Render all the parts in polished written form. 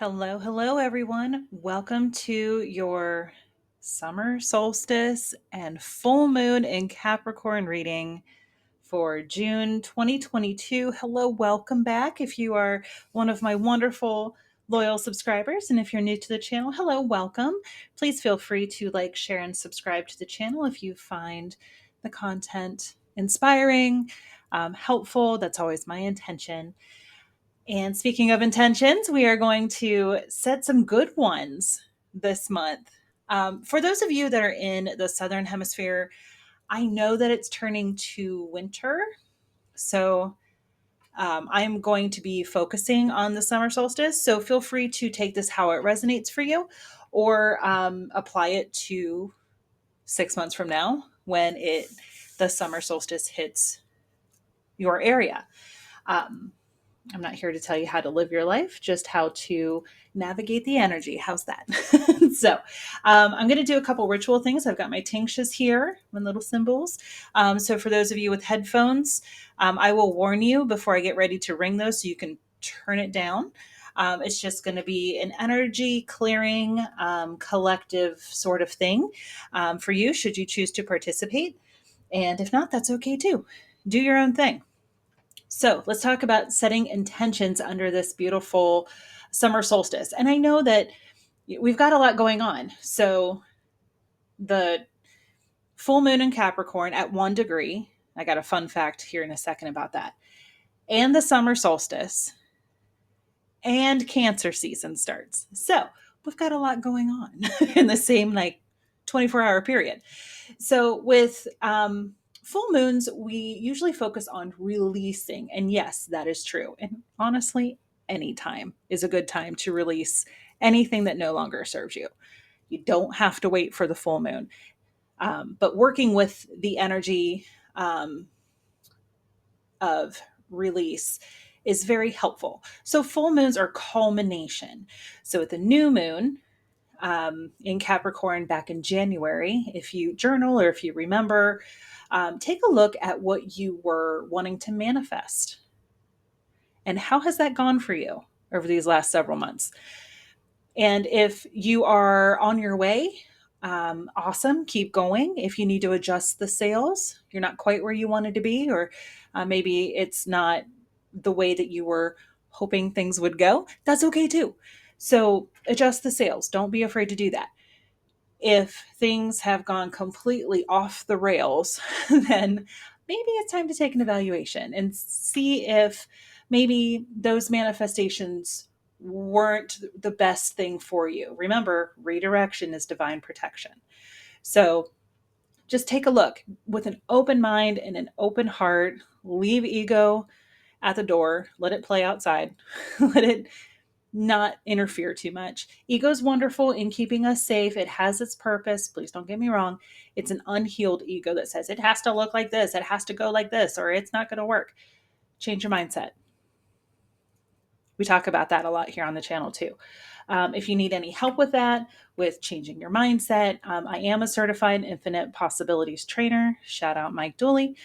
Hello, hello, everyone. Welcome to your summer solstice and full moon in Capricorn reading for June 2022. Hello, welcome back. If you are one of my wonderful loyal subscribers, and if you're new to the channel, hello, welcome. Please feel free to like, share, and subscribe to the channel if you find the content inspiring, helpful. That's always my intention. And speaking of intentions, we are going to set some good ones this month. For those of you that are in the Southern Hemisphere, I know that it's turning to winter. So I'm going to be focusing on the summer solstice. So feel free to take this how it resonates for you or apply it to 6 months from now when the summer solstice hits your area. I'm not here to tell you how to live your life, just how to navigate the energy. How's that? So, I'm going to do a couple ritual things. I've got my tinctures here, my little symbols. So, for those of you with headphones, I will warn you before I get ready to ring those so you can turn it down. It's just going to be an energy clearing, collective sort of thing for you, should you choose to participate. And if not, that's okay too. Do your own thing. So let's talk about setting intentions under this beautiful summer solstice. And I know that we've got a lot going on. So the full moon in Capricorn at 1 degree, I got a fun fact here in a second about that, and the summer solstice and Cancer season starts. So we've got a lot going on in the same 24-hour period. So with full moons, we usually focus on releasing. And yes, that is true. And honestly, any time is a good time to release anything that no longer serves you. You don't have to wait for the full moon. But working with the energy of release is very helpful. So full moons are culmination. So at the new moon, in Capricorn back in January, if you journal or if you remember, take a look at what you were wanting to manifest. And how has that gone for you over these last several months? And if you are on your way, awesome, keep going. If you need to adjust the sails, you're not quite where you wanted to be, or maybe it's not the way that you were hoping things would go, that's okay too. So adjust the sails. Don't be afraid to do that. If things have gone completely off the rails, then maybe it's time to take an evaluation and see if maybe those manifestations weren't the best thing for you. Remember, redirection is divine protection. So just take a look with an open mind and an open heart. Leave ego at the door, let it play outside, let it not interfere too much. Ego is wonderful in keeping us safe. It has its purpose. Please don't get me wrong. It's an unhealed ego that says it has to look like this, it has to go like this, or it's not going to work. Change your mindset. We talk about that a lot here on the channel too. If you need any help with that, with changing your mindset, I am a certified infinite possibilities trainer. Shout out Mike Dooley.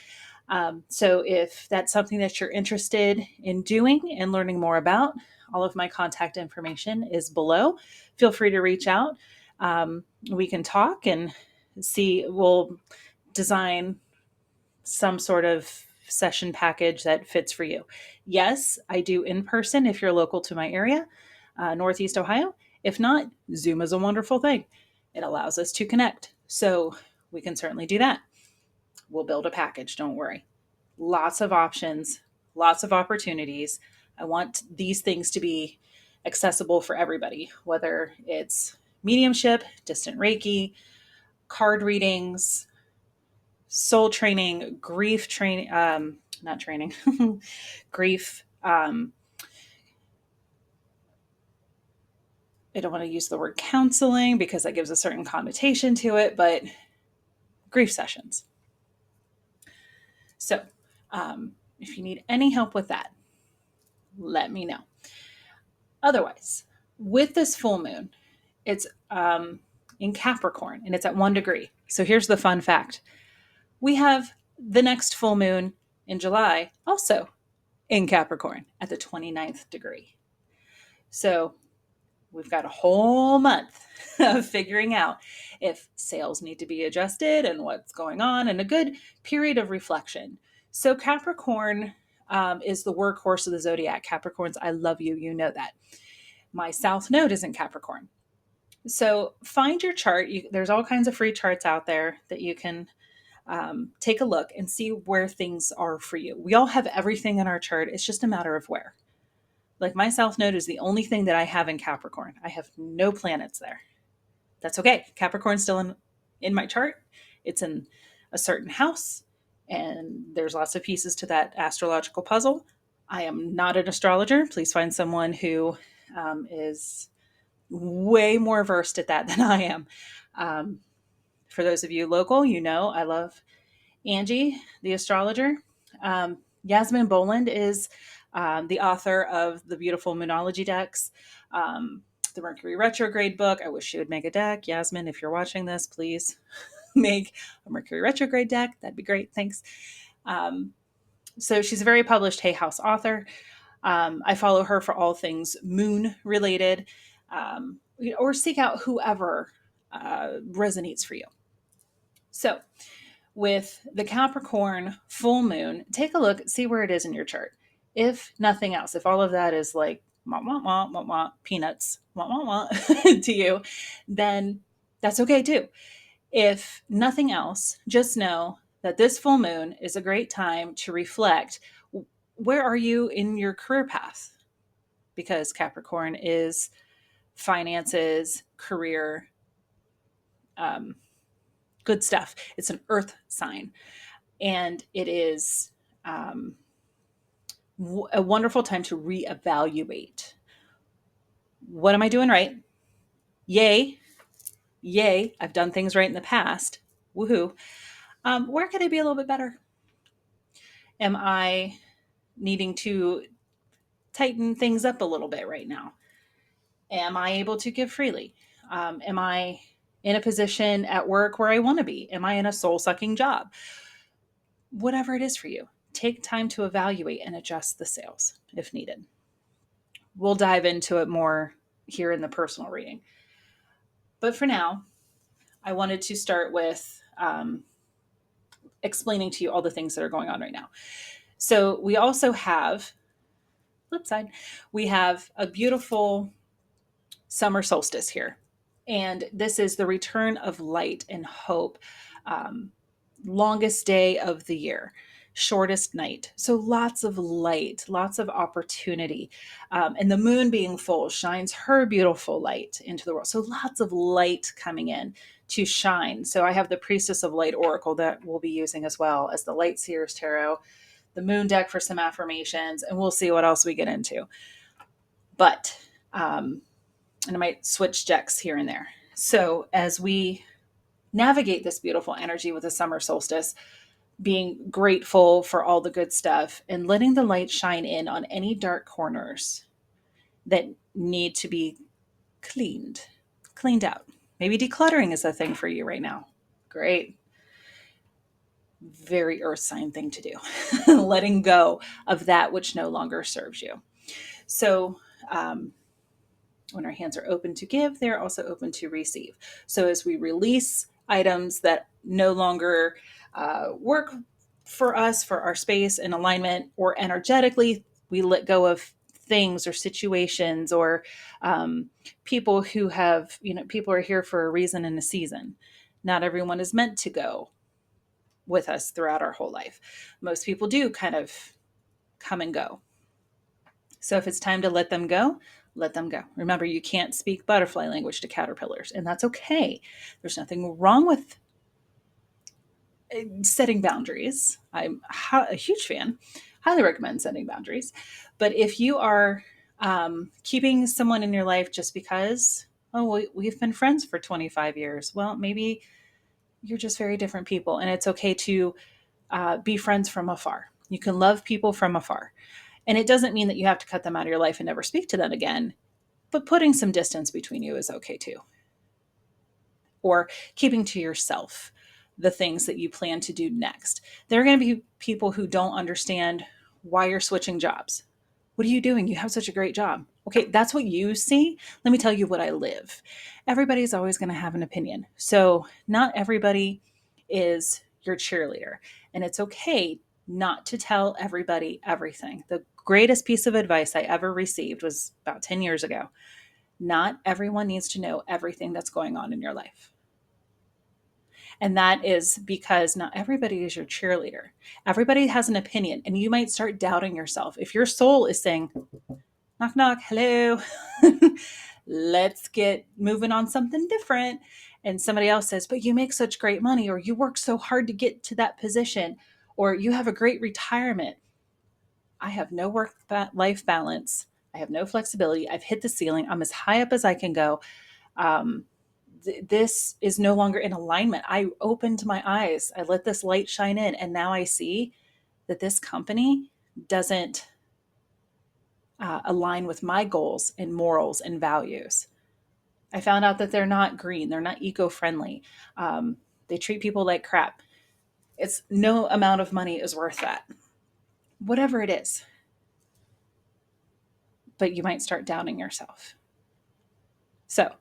So if that's something that you're interested in doing and learning more about, all of my contact information is below. Feel free to reach out. We can talk and see, we'll design some sort of session package that fits for you. Yes, I do in person if you're local to my area, Northeast Ohio. If not, Zoom is a wonderful thing. It allows us to connect. So we can certainly do that. We'll build a package, don't worry. Lots of options, lots of opportunities. I want these things to be accessible for everybody, whether it's mediumship, distant Reiki, card readings, soul training, grief training, not training, grief. I don't want to use the word counseling because that gives a certain connotation to it, but grief sessions. So if you need any help with that, let me know. Otherwise, with this full moon, it's in Capricorn and it's at 1 degree. So here's the fun fact. We have the next full moon in July also in Capricorn at the 29th degree. So We've got a whole month of figuring out if sales need to be adjusted and what's going on, and a good period of reflection. So Capricorn is the workhorse of the zodiac. Capricorns, I love you. You know that. My South Node is in Capricorn. So find your chart. There's all kinds of free charts out there that you can take a look and see where things are for you. We all have everything in our chart. It's just a matter of where. Like my South Node is the only thing that I have in Capricorn. I have no planets there. That's okay. Capricorn's still in my chart. It's in a certain house, and there's lots of pieces to that astrological puzzle. I am not an astrologer. Please find someone who is way more versed at that than I am. For those of you local, you know I love Angie, the astrologer. Yasmin Boland is the author of the beautiful Moonology decks, the Mercury retrograde book. I wish she would make a deck. Yasmin, if you're watching this, please make a Mercury retrograde deck. That'd be great. Thanks. So she's a very published Hay House author. I follow her for all things moon related, or seek out whoever resonates for you. So with the Capricorn full moon, take a look, see where it is in your chart. If nothing else, if all of that is like wah, wah, wah, wah, wah, peanuts wah, wah, wah, to you, then that's okay too. If nothing else, just know that this full moon is a great time to reflect. Where are you in your career path? Because Capricorn is finances, career, good stuff. It's an earth sign. And it is a wonderful time to reevaluate. What am I doing right? Yay. Yay. I've done things right in the past. Woohoo. Where could I be a little bit better? Am I needing to tighten things up a little bit right now? Am I able to give freely? Am I in a position at work where I want to be? Am I in a soul sucking job? Whatever it is for you, take time to evaluate and adjust the sails if needed. We'll dive into it more here in the personal reading. But for now, I wanted to start with explaining to you all the things that are going on right now. So we also have, flip side, we have a beautiful summer solstice here. And this is the return of light and hope. Longest day of the year, shortest night. So lots of light, lots of opportunity. And the moon being full shines her beautiful light into the world. So lots of light coming in to shine. So I have the Priestess of Light Oracle that we'll be using as well as the Light Seer's Tarot, the moon deck for some affirmations, and we'll see what else we get into. But, and I might switch decks here and there. So as we navigate this beautiful energy with the summer solstice, being grateful for all the good stuff and letting the light shine in on any dark corners that need to be cleaned out. Maybe decluttering is a thing for you right now. Great. Very earth sign thing to do. Letting go of that which no longer serves you. So, when our hands are open to give, they're also open to receive. So as we release items that no longer work for us, for our space and alignment, or energetically, we let go of things or situations or people who have, people are here for a reason and a season. Not everyone is meant to go with us throughout our whole life. Most people do kind of come and go. So if it's time to let them go, let them go. Remember, you can't speak butterfly language to caterpillars, and that's okay. There's nothing wrong with setting boundaries. I'm a huge fan. Highly recommend setting boundaries. But if you are keeping someone in your life just because, we've been friends for 25 years, well, maybe you're just very different people, and it's okay to be friends from afar. You can love people from afar. And it doesn't mean that you have to cut them out of your life and never speak to them again, but putting some distance between you is okay too. Or keeping to yourself the things that you plan to do next. There are going to be people who don't understand why you're switching jobs. What are you doing? You have such a great job. Okay, that's what you see. Let me tell you what I live. Everybody's always going to have an opinion. So, not everybody is your cheerleader. And it's okay not to tell everybody everything. The greatest piece of advice I ever received was about 10 years ago. Not everyone needs to know everything that's going on in your life. And that is because not everybody is your cheerleader. Everybody has an opinion, and you might start doubting yourself. If your soul is saying, knock, knock, hello, let's get moving on something different. And somebody else says, but you make such great money, or you work so hard to get to that position, or you have a great retirement. I have no work life balance. I have no flexibility. I've hit the ceiling. I'm as high up as I can go. Um, this is no longer in alignment. I opened my eyes. I let this light shine in. And now I see that this company doesn't align with my goals and morals and values. I found out that they're not green. They're not eco-friendly. They treat people like crap. It's no amount of money is worth that. Whatever it is. But you might start doubting yourself. So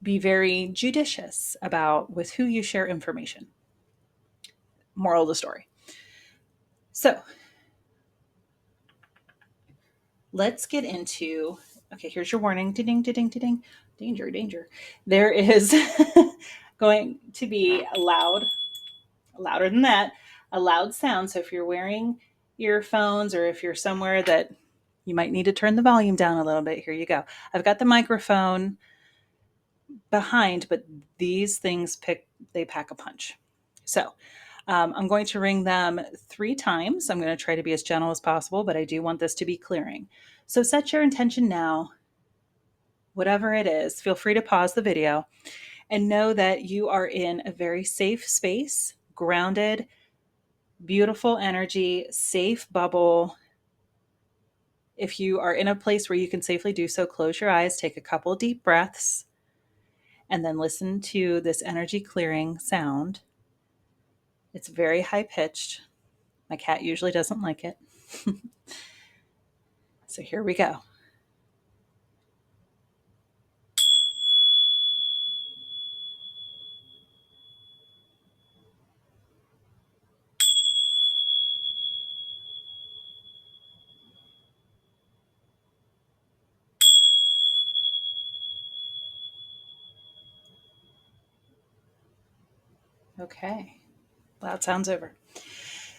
be very judicious about with who you share information. Moral of the story. So let's get into, okay, here's your warning. Ding, ding, ding, ding, danger, danger. There is going to be louder than that, a loud sound. So if you're wearing earphones or if you're somewhere that you might need to turn the volume down a little bit, here you go. I've got the microphone behind, but these things they pack a punch. So I'm going to ring them 3 times. I'm going to try to be as gentle as possible, but I do want this to be clearing. So set your intention now, whatever it is. Feel free to pause the video and know that you are in a very safe space, grounded, beautiful energy, safe bubble. If you are in a place where you can safely do so, close your eyes, take a couple deep breaths, and then listen to this energy clearing sound. It's very high pitched. My cat usually doesn't like it. So here we go. Okay, loud sounds over.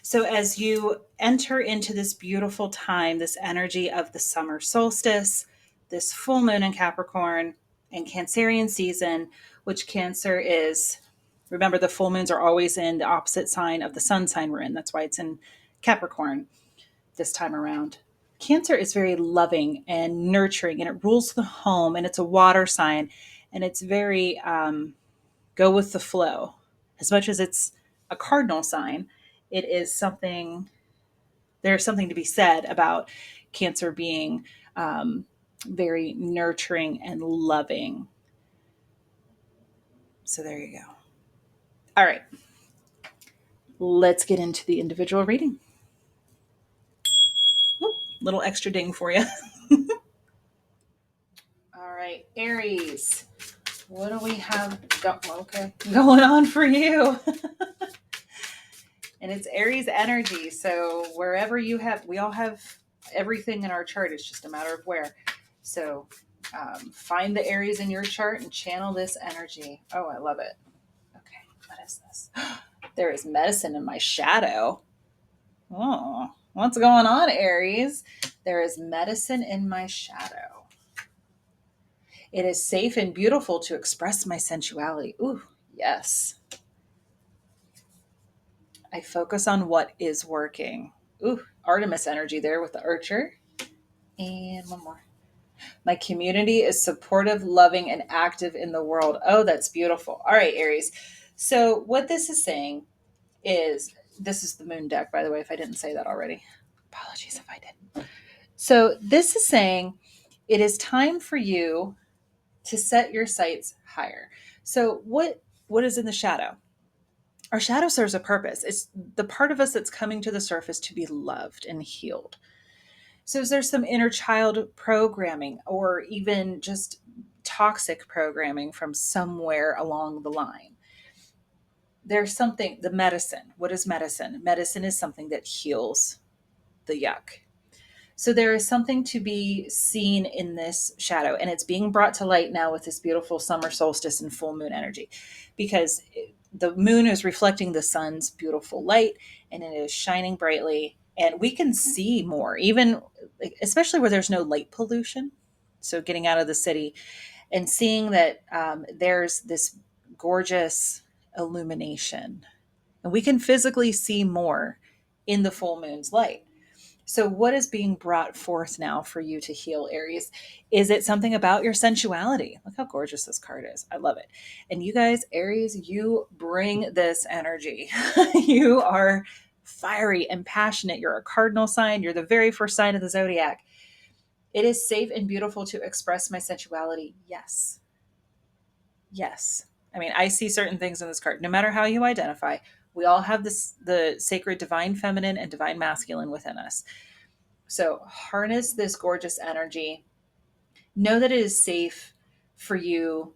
So as you enter into this beautiful time, this energy of the summer solstice, this full moon in Capricorn and Cancerian season, which Cancer is, remember the full moons are always in the opposite sign of the sun sign we're in. That's why it's in Capricorn this time around. Cancer is very loving and nurturing, and it rules the home, and it's a water sign, and it's very go with the flow. As much as it's a cardinal sign, it is something, there's something to be said about Cancer being very nurturing and loving. So there you go. All right. Let's get into the individual reading. Ooh, little extra ding for you. All right, Aries. What do we have going on for you? And it's Aries energy. So wherever you have, we all have everything in our chart. It's just a matter of where. So find the Aries in your chart and channel this energy. Oh, I love it. Okay, what is this? There is medicine in my shadow. Oh, what's going on, Aries? There is medicine in my shadow. It is safe and beautiful to express my sensuality. Ooh, yes. I focus on what is working. Ooh, Artemis energy there with the archer. And one more. My community is supportive, loving, and active in the world. Oh, that's beautiful. All right, Aries. So what this is saying is, this is the moon deck, by the way, if I didn't say that already. Apologies if I didn't. So this is saying it is time for you to set your sights higher. So what is in the shadow? Our shadow serves a purpose. It's the part of us that's coming to the surface to be loved and healed. So is there some inner child programming or even just toxic programming from somewhere along the line? There's something, the medicine. What is medicine? Medicine is something that heals the yuck. So there is something to be seen in this shadow, and it's being brought to light now with this beautiful summer solstice and full moon energy, because the moon is reflecting the sun's beautiful light, and it is shining brightly, and we can see more, even especially where there's no light pollution. So getting out of the city and seeing that there's this gorgeous illumination, and we can physically see more in the full moon's light. So, what is being brought forth now for you to heal, Aries? Is it something about your sensuality? Look how gorgeous this card is. I love it. And you guys, Aries, you bring this energy. You are fiery and passionate. You're a cardinal sign. You're the very first sign of the zodiac. It is safe and beautiful to express my sensuality. Yes. Yes. I mean, I see certain things in this card. No matter how you identify, we all have this the sacred divine feminine and divine masculine within us. So harness this gorgeous energy. Know that it is safe for you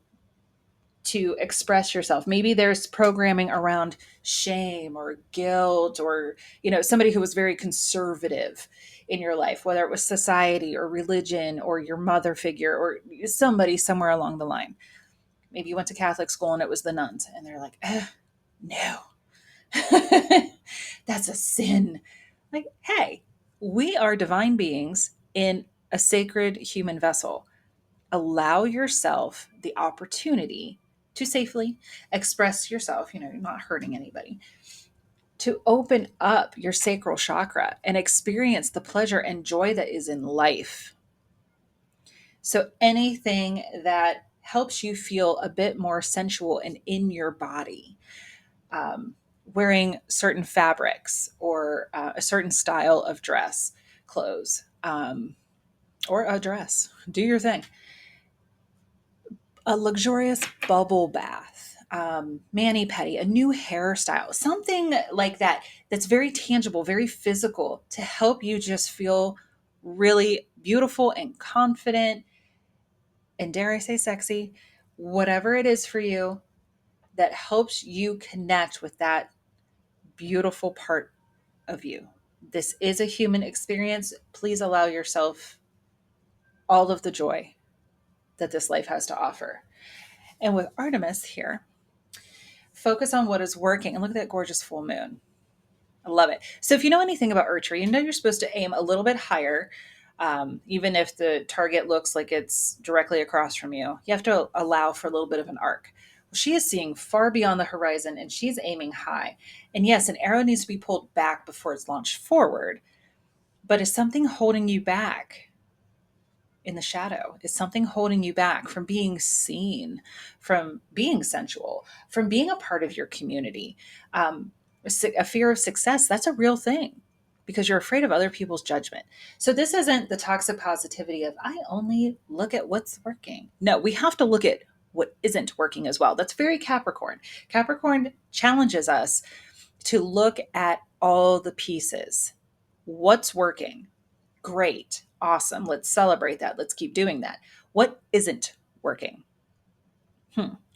to express yourself. Maybe there's programming around shame or guilt, or, somebody who was very conservative in your life, whether it was society or religion or your mother figure or somebody somewhere along the line. Maybe you went to Catholic school and it was the nuns and they're like, no, that's a sin. Like, hey, we are divine beings in a sacred human vessel. Allow yourself the opportunity to safely express yourself, you're not hurting anybody, to open up your sacral chakra and experience the pleasure and joy that is in life. So anything that helps you feel a bit more sensual and in your body, wearing certain fabrics or a certain style of dress, clothes, or a dress, do your thing. A luxurious bubble bath, mani-pedi, a new hairstyle, something like that, that's very tangible, very physical, to help you just feel really beautiful and confident, and dare I say sexy, whatever it is for you that helps you connect with that beautiful part of you. This is a human experience. Please allow yourself all of the joy that this life has to offer. And with Artemis here, focus on what is working. And look at that gorgeous full moon. I love it. So if you know anything about archery, you're supposed to aim a little bit higher, even if the target looks like it's directly across from you. You have to allow for a little bit of an arc. Well, she is seeing far beyond the horizon and she's aiming high. And yes, an arrow needs to be pulled back before it's launched forward. But is something holding you back in the shadow? Is something holding you back from being seen, from being sensual, from being a part of your community? A fear of success, that's a real thing because you're afraid of other people's judgment. So this isn't the toxic positivity of I only look at what's working. No, we have to look at what isn't working as well. That's very Capricorn. Capricorn challenges us to look at all the pieces. What's working? Great. Awesome. Let's celebrate that. Let's keep doing that. What isn't working?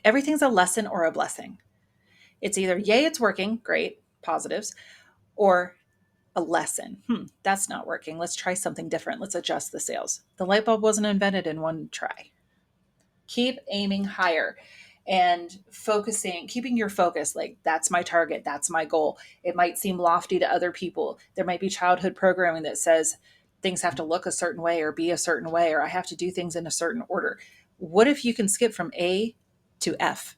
Everything's a lesson or a blessing. It's either, yay, it's working, great, positives, or a lesson. That's not working. Let's try something different. Let's adjust the sails. The light bulb wasn't invented in one try. Keep aiming higher and focusing, keeping your focus like that's my target, that's my goal. It might seem lofty to other people. There might be childhood programming that says things have to look a certain way or be a certain way, or I have to do things in a certain order. What if you can skip from A to F?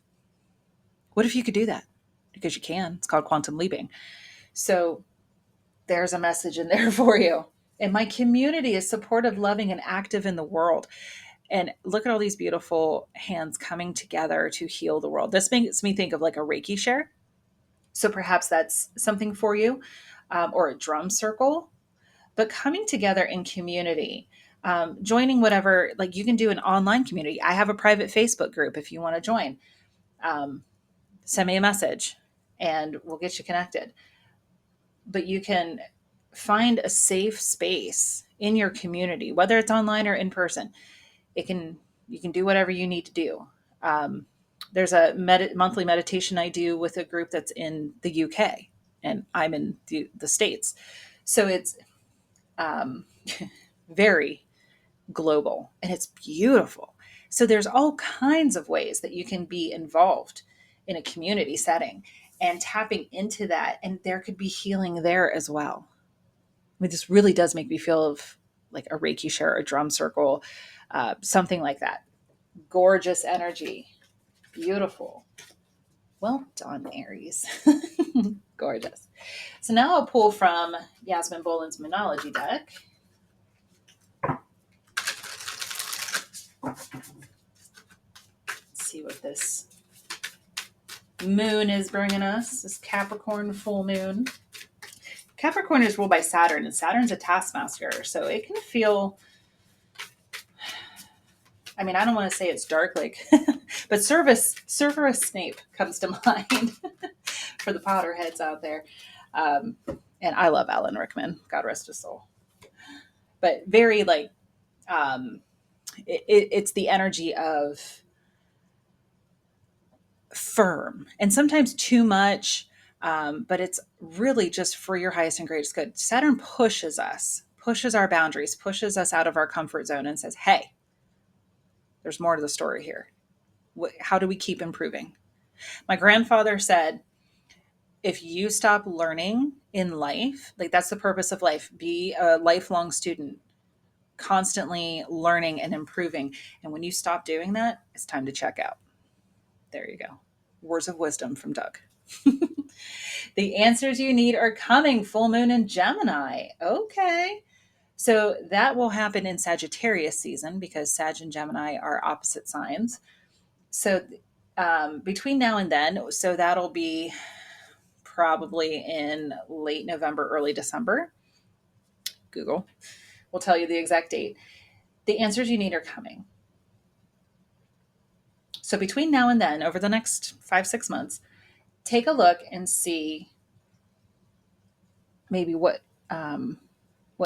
What if you could do that? Because you can. It's called quantum leaping. So there's a message in there for you. And my community is supportive, loving, and active in the world. And look at all these beautiful hands coming together to heal the world. This makes me think of like a Reiki share. So perhaps that's something for you, or a drum circle, but coming together in community, joining whatever, like you can do an online community. I have a private Facebook group if you want to join. Send me a message and we'll get you connected. But you can find a safe space in your community, whether it's online or in person. You can do whatever you need to do. There's a monthly meditation I do with a group that's in the UK, and I'm in the States. So it's um, very global and it's beautiful. So there's all kinds of ways that you can be involved in a community setting and tapping into that. And there could be healing there as well. I mean, this really does make me feel of like a Reiki share, a drum circle, something like that. Gorgeous energy. Beautiful. Well done, Aries. Gorgeous. So now I'll pull from Yasmin Boland's Moonology deck. Let's see what this moon is bringing us. This Capricorn full moon. Capricorn is ruled by Saturn, and Saturn's a taskmaster. So it can feel, I mean, I don't want to say it's dark, like, but Severus Snape comes to mind for the Potterheads out there. And I love Alan Rickman, God rest his soul. But very like, it's the energy of firm and sometimes too much, but it's really just for your highest and greatest good. Saturn pushes us, pushes our boundaries, pushes us out of our comfort zone and says, hey, there's more to the story here. How do we keep improving? My grandfather said, if you stop learning in life, like that's the purpose of life, be a lifelong student, constantly learning and improving. And when you stop doing that, it's time to check out. There you go. Words of wisdom from Doug. The answers you need are coming. Full moon in Gemini. Okay. So that will happen in Sagittarius season because Sag and Gemini are opposite signs. So between now and then, so that'll be probably in late November, early December. Google will tell you the exact date. The answers you need are coming. So between now and then, over the next 5-6 months, take a look and see maybe what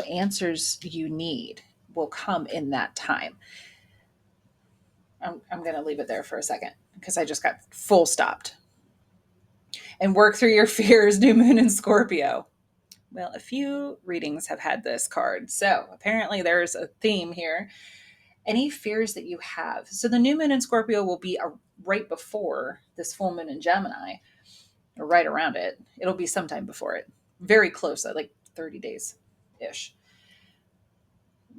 answers you need will come in that time. I'm going to leave it there for a second because I just got full stopped. And work through your fears, new moon in Scorpio. Well, a few readings have had this card. So apparently there's a theme here. Any fears that you have. So the new moon in Scorpio will be right before this full moon in Gemini, or right around it. It'll be sometime before it. Very close, like 30 days-ish.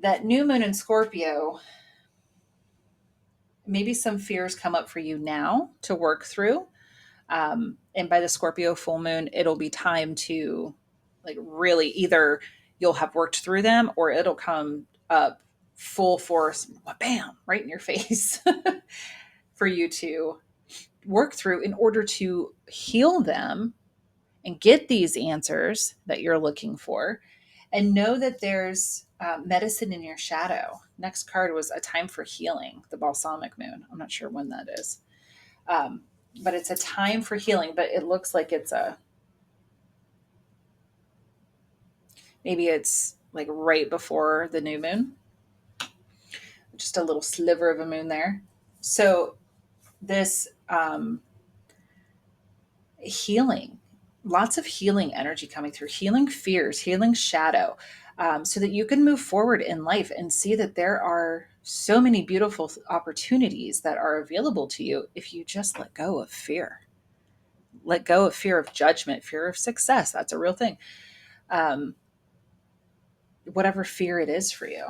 That new moon in Scorpio, maybe some fears come up for you now to work through. And by the Scorpio full moon, it'll be time to like really either you'll have worked through them or it'll come up full force, bam, right in your face for you to work through in order to heal them and get these answers that you're looking for. And know that there's medicine in your shadow. Next card was a time for healing, the balsamic moon. I'm not sure when that is. But it's a time for healing, but it looks like maybe it's like right before the new moon. Just a little sliver of a moon there. So this healing, lots of healing energy coming through, healing fears, healing shadow, so that you can move forward in life and see that there are so many beautiful opportunities that are available to you if you just let go of fear. Let go of fear of judgment, fear of success. That's a real thing. Whatever fear it is for you,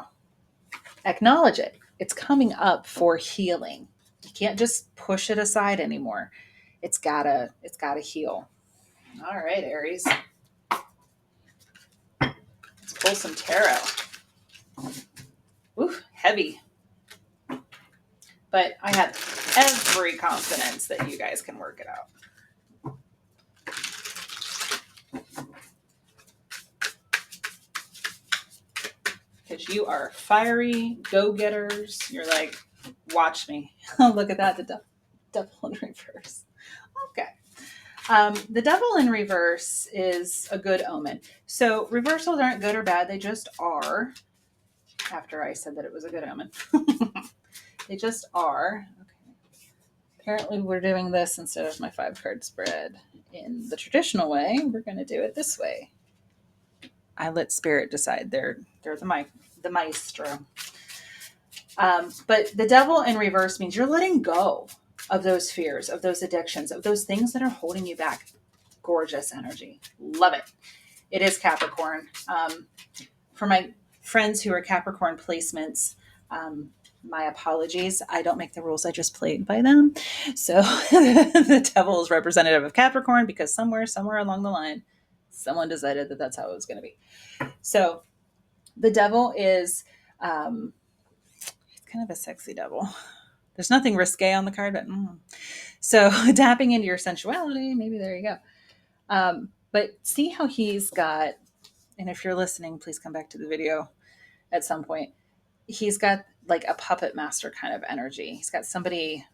acknowledge it. It's coming up for healing. You can't just push it aside anymore. It's gotta heal. All right, Aries. Let's pull some tarot. Ooh, heavy. But I have every confidence that you guys can work it out. Because you are fiery go-getters. You're like, watch me. Look at that, the devil in reverse. Okay. The devil in reverse is a good omen. So reversals aren't good or bad. They just are. after I said that it was a good omen. They just are. Okay. Apparently we're doing this instead of my 5-card spread in the traditional way. We're going to do it this way. I let spirit decide. They're the maestro. But the devil in reverse means you're letting go of those fears, of those addictions, of those things that are holding you back. Gorgeous energy. Love it. It is Capricorn. For my friends who are Capricorn placements, my apologies. I don't make the rules. I just played by them. So the devil is representative of Capricorn because somewhere along the line, someone decided that that's how it was going to be. So the devil is kind of a sexy devil. There's nothing risque on the card, but so tapping into your sensuality, maybe there you go. But see how he's got, and if you're listening, please come back to the video at some point. He's got like a puppet master kind of energy. He's got somebody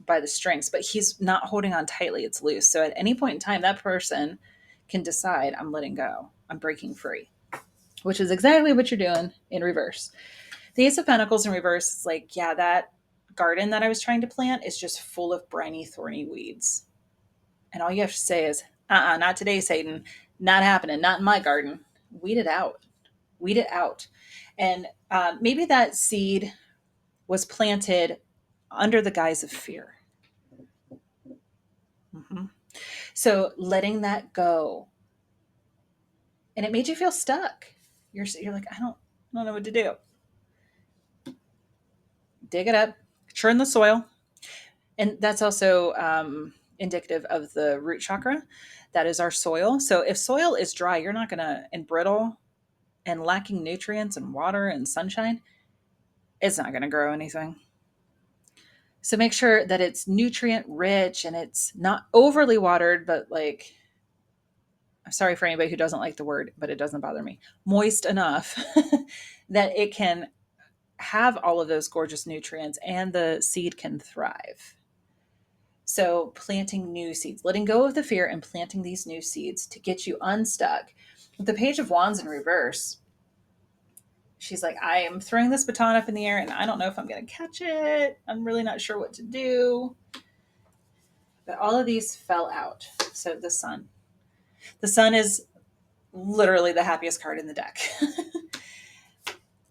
by the strings, but he's not holding on tightly. It's loose. So at any point in time, that person can decide, I'm letting go. I'm breaking free, which is exactly what you're doing in reverse. The Ace of Pentacles in reverse is like, yeah, that garden that I was trying to plant is just full of briny, thorny weeds. And all you have to say is, not today, Satan. Not happening. Not in my garden. Weed it out. Weed it out. And maybe that seed was planted under the guise of fear. Mm-hmm. So letting that go. And it made you feel stuck. You're like, I don't know what to do. Dig it up, churn the soil. And that's also indicative of the root chakra. That is our soil. So if soil is dry, you're not going to, and brittle and lacking nutrients and water and sunshine, it's not going to grow anything. So make sure that it's nutrient rich and it's not overly watered, but like, I'm sorry for anybody who doesn't like the word, but it doesn't bother me, moist enough that it can have all of those gorgeous nutrients and the seed can thrive. So planting new seeds, letting go of the fear and planting these new seeds to get you unstuck. With the Page of Wands in reverse, she's like, I am throwing this baton up in the air and I don't know if I'm going to catch it. I'm really not sure what to do. But all of these fell out. So the sun. The sun is literally the happiest card in the deck.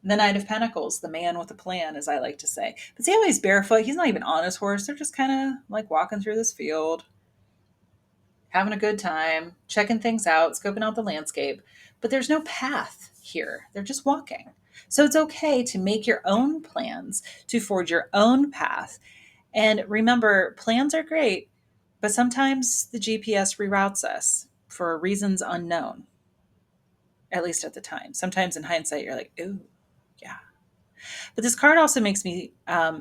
The Knight of Pentacles, the man with a plan, as I like to say. But see how he's barefoot? He's not even on his horse. They're just kind of like walking through this field, having a good time, checking things out, scoping out the landscape. But there's no path here. They're just walking. So it's okay to make your own plans, to forge your own path. And remember, plans are great, but sometimes the GPS reroutes us for reasons unknown, at least at the time. Sometimes in hindsight, you're like, ooh, yeah. But this card also makes me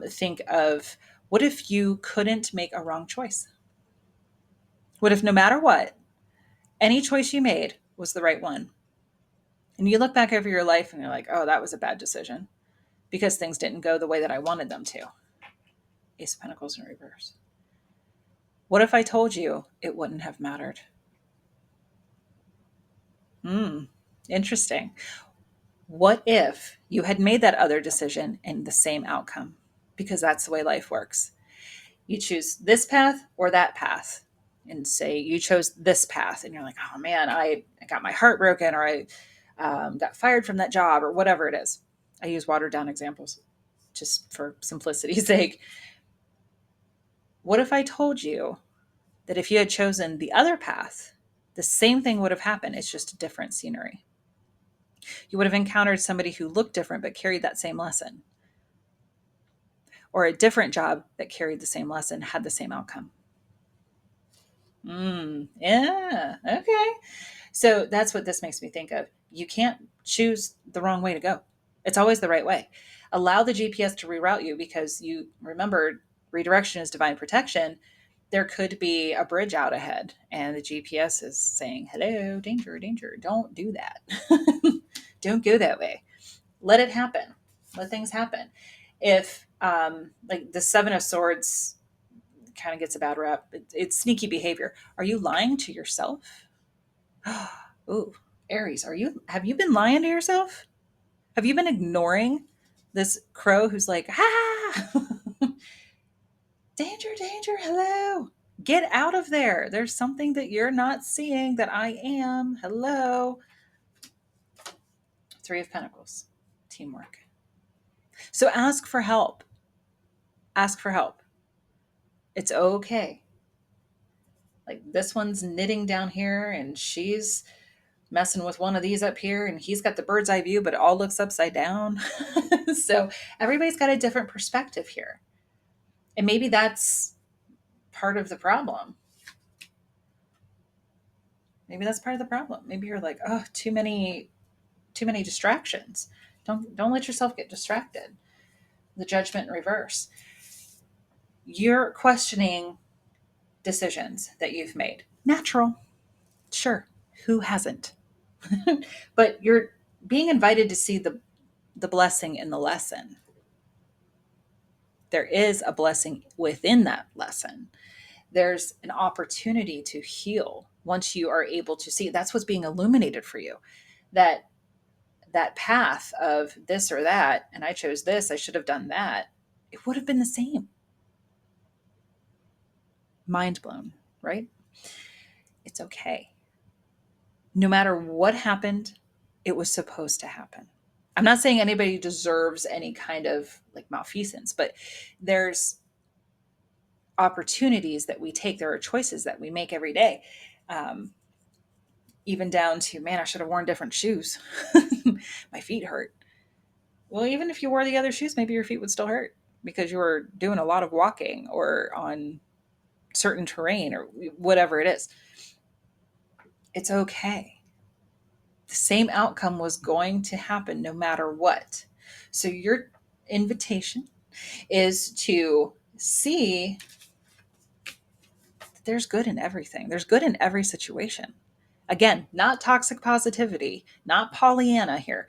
think of, what if you couldn't make a wrong choice? What if no matter what, any choice you made was the right one? And you look back over your life and you're like, oh, that was a bad decision because things didn't go the way that I wanted them to. Ace of Pentacles in reverse. What if I told you it wouldn't have mattered? Interesting. What if you had made that other decision and the same outcome? Because that's the way life works. You choose this path or that path. And say you chose this path and you're like, oh man, I got my heart broken, or I got fired from that job, or whatever it is. I use watered down examples just for simplicity's sake. What if I told you that if you had chosen the other path, the same thing would have happened? It's just a different scenery. You would have encountered somebody who looked different but carried that same lesson. Or a different job that carried the same lesson, had the same outcome. Yeah, okay. So that's what this makes me think of. You can't choose the wrong way to go. It's always the right way. Allow the GPS to reroute you, because you remember, redirection is divine protection. There could be a bridge out ahead and the GPS is saying, hello, danger, danger. Don't do that. Don't go that way. Let it happen. Let things happen. If like the Seven of Swords kind of gets a bad rep, it's sneaky behavior. Are you lying to yourself? Ooh, Aries, have you been lying to yourself? Have you been ignoring this crow who's like, ah, danger, danger, hello. Get out of there. There's something that you're not seeing that I am. Hello. Three of Pentacles, teamwork. So ask for help. Ask for help. It's okay. Like this one's knitting down here and she's messing with one of these up here and he's got the bird's eye view, but it all looks upside down. So everybody's got a different perspective here. And maybe that's part of the problem. Maybe that's part of the problem. Maybe you're like, oh, too many distractions. Don't let yourself get distracted. The judgment in reverse. You're questioning decisions that you've made. Natural. Sure. Who hasn't? But you're being invited to see the blessing in the lesson. There is a blessing within that lesson. There's an opportunity to heal once you are able to see. That's what's being illuminated for you. That path of this or that, and I chose this, I should have done that, it would have been the same. Mind blown, right? It's okay. No matter what happened, it was supposed to happen. I'm not saying anybody deserves any kind of like malfeasance, but there's opportunities that we take. There are choices that we make every day. Even down to, man, I should have worn different shoes. My feet hurt. Well, even if you wore the other shoes, maybe your feet would still hurt because you were doing a lot of walking or on certain terrain or whatever it is. It's okay. The same outcome was going to happen no matter what. So your invitation is to see that there's good in everything. There's good in every situation. Again, not toxic positivity, not Pollyanna here.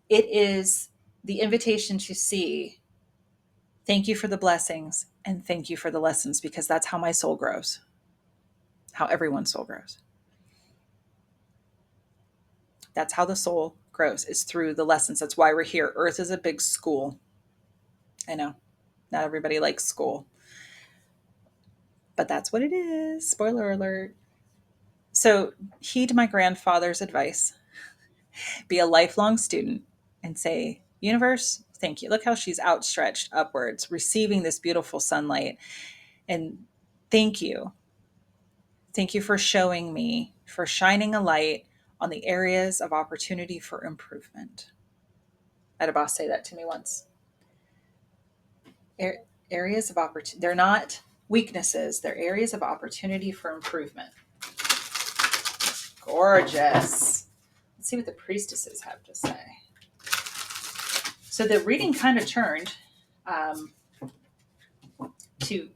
It is the invitation to see, thank you for the blessings and thank you for the lessons, because that's how my soul grows, how everyone's soul grows. That's how the soul grows, is through the lessons. That's why we're here. Earth is a big school. I know, not everybody likes school, but that's what it is. Spoiler alert. So heed my grandfather's advice. Be a lifelong student and say, universe, thank you. Look how she's outstretched upwards, receiving this beautiful sunlight. And thank you. Thank you for showing me, for shining a light on the areas of opportunity for improvement. I had a boss say that to me once. Areas of opportunity. They're not weaknesses. They're areas of opportunity for improvement. Gorgeous. Let's see what the priestesses have to say. So the reading kind of turned to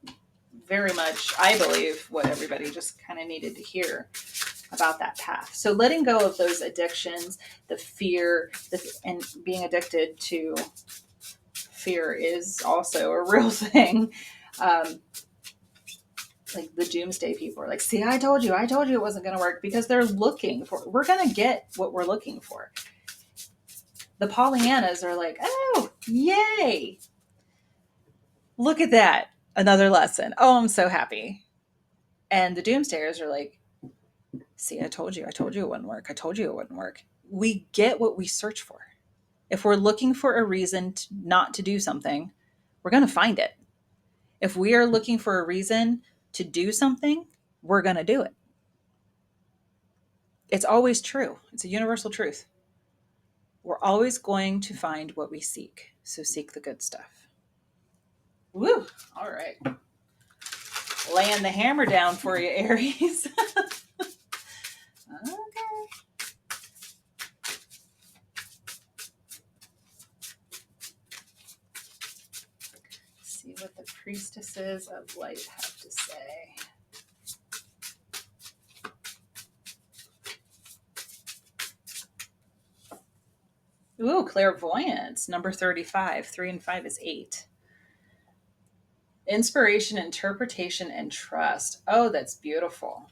very much, I believe, what everybody just kind of needed to hear about that path. So letting go of those addictions, the fear, and being addicted to fear is also a real thing. Like the doomsday people are like, see, I told you it wasn't going to work, because they're looking for, we're going to get what we're looking for. The Pollyannas are like, oh, yay. Look at that. Another lesson. Oh, I'm so happy. And the doomsdayers are like, see, I told you it wouldn't work. I told you it wouldn't work. We get what we search for. If we're looking for a reason not to do something, we're going to find it. If we are looking for a reason to do something, we're going to do it. It's always true. It's a universal truth. We're always going to find what we seek. So seek the good stuff. Woo! All right. Laying the hammer down for you, Aries. Okay. See what the priestesses of light have to say. Ooh, clairvoyance, number 35. 3 and 5 is 8. Inspiration, interpretation, and trust. Oh, that's beautiful.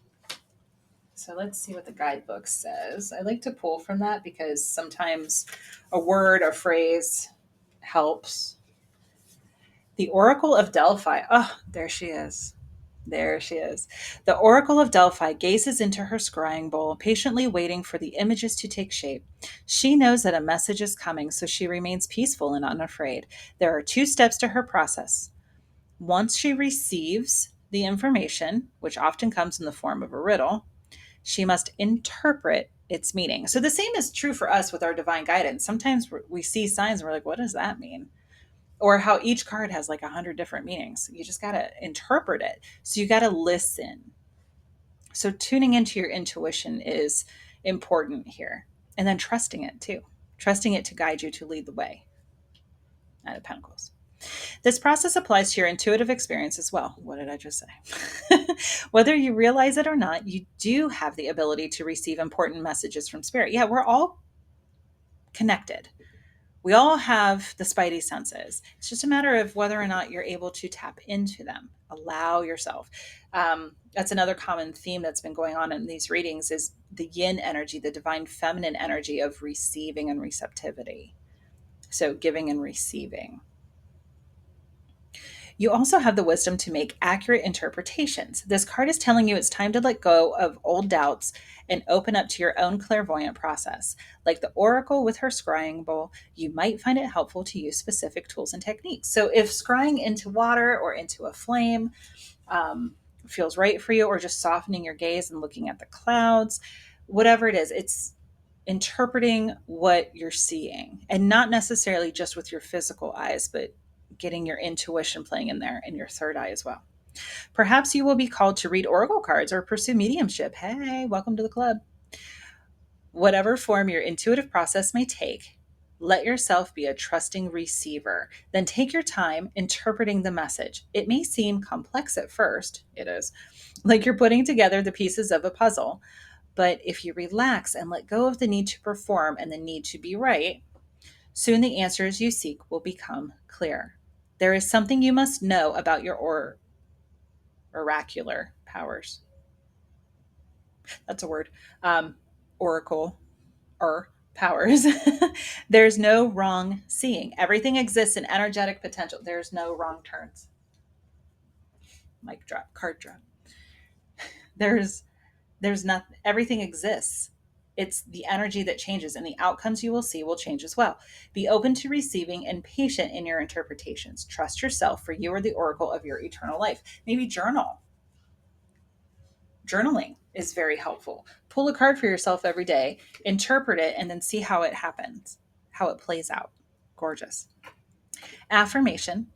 So let's see what the guidebook says. I like to pull from that because sometimes a word, a phrase helps. The Oracle of Delphi. Oh, there she is. There she is. The Oracle of Delphi gazes into her scrying bowl, patiently waiting for the images to take shape. She knows that a message is coming, so she remains peaceful and unafraid. There are 2 steps to her process. Once she receives the information, which often comes in the form of a riddle, she must interpret its meaning. So the same is true for us with our divine guidance. Sometimes we see signs and we're like, what does that mean? Or how each card has like 100 different meanings. You just got to interpret it. So you got to listen. So tuning into your intuition is important here. And then trusting it too. Trusting it to guide you to lead the way. Knight of Pentacles. This process applies to your intuitive experience as well. What did I just say? Whether you realize it or not, you do have the ability to receive important messages from spirit. Yeah, we're all connected. We all have the spidey senses. It's just a matter of whether or not you're able to tap into them. Allow yourself. That's another common theme that's been going on in these readings is the yin energy, the divine feminine energy of receiving and receptivity. So giving and receiving. You also have the wisdom to make accurate interpretations. This card is telling you it's time to let go of old doubts and open up to your own clairvoyant process. Like the oracle with her scrying bowl, you might find it helpful to use specific tools and techniques. So if scrying into water or into a flame feels right for you, or just softening your gaze and looking at the clouds, whatever it is, it's interpreting what you're seeing, and not necessarily just with your physical eyes, but getting your intuition playing in there and your third eye as well. Perhaps you will be called to read oracle cards or pursue mediumship. Hey, welcome to the club. Whatever form your intuitive process may take, let yourself be a trusting receiver. Then take your time interpreting the message. It may seem complex at first. It is. Like you're putting together the pieces of a puzzle. But if you relax and let go of the need to perform and the need to be right, soon the answers you seek will become clear. There is something you must know about your oracular powers. That's a word. Oracle or powers. There's no wrong seeing. Everything exists in energetic potential. There's no wrong turns. Mic drop, card drop. There's nothing, everything exists. It's the energy that changes, and the outcomes you will see will change as well. Be open to receiving and patient in your interpretations. Trust yourself, for you are the oracle of your eternal life. Maybe journal. Journaling is very helpful. Pull a card for yourself every day, interpret it, and then see how it happens, how it plays out. Gorgeous. Affirmation.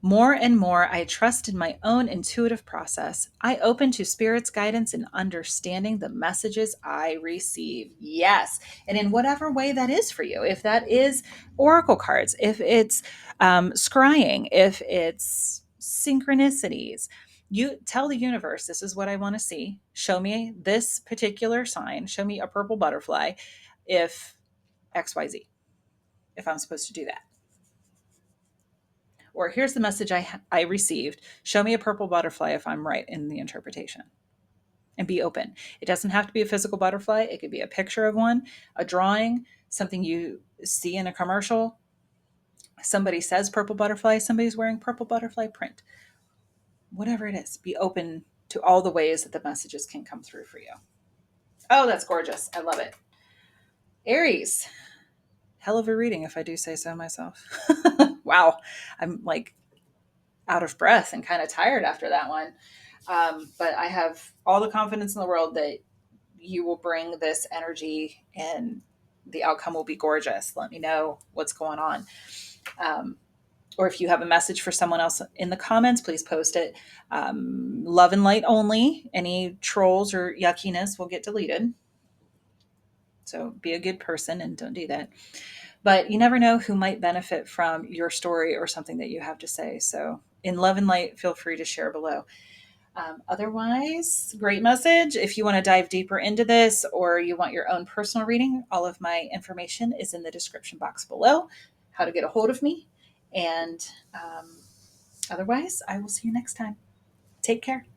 More and more, I trust in my own intuitive process. I open to Spirit's guidance in understanding the messages I receive. Yes. And in whatever way that is for you, if that is oracle cards, if it's scrying, if it's synchronicities, you tell the universe, this is what I want to see. Show me this particular sign. Show me a purple butterfly if XYZ, if I'm supposed to do that. Or here's the message I received. Show me a purple butterfly if I'm right in the interpretation. And be open. It doesn't have to be a physical butterfly. It could be a picture of one, a drawing, something you see in a commercial. Somebody says purple butterfly, somebody's wearing purple butterfly print. Whatever it is, be open to all the ways that the messages can come through for you. Oh, that's gorgeous. I love it. Aries. Hell of a reading, if I do say so myself. Wow. I'm like out of breath and kind of tired after that one. But I have all the confidence in the world that you will bring this energy and the outcome will be gorgeous. Let me know what's going on. Or if you have a message for someone else in the comments, please post it. Love and light only. Any trolls or yuckiness will get deleted. So be a good person and don't do that. But you never know who might benefit from your story or something that you have to say. So in love and light, feel free to share below. Otherwise, great message. If you want to dive deeper into this or you want your own personal reading, all of my information is in the description box below, how to get a hold of me. And otherwise, I will see you next time. Take care.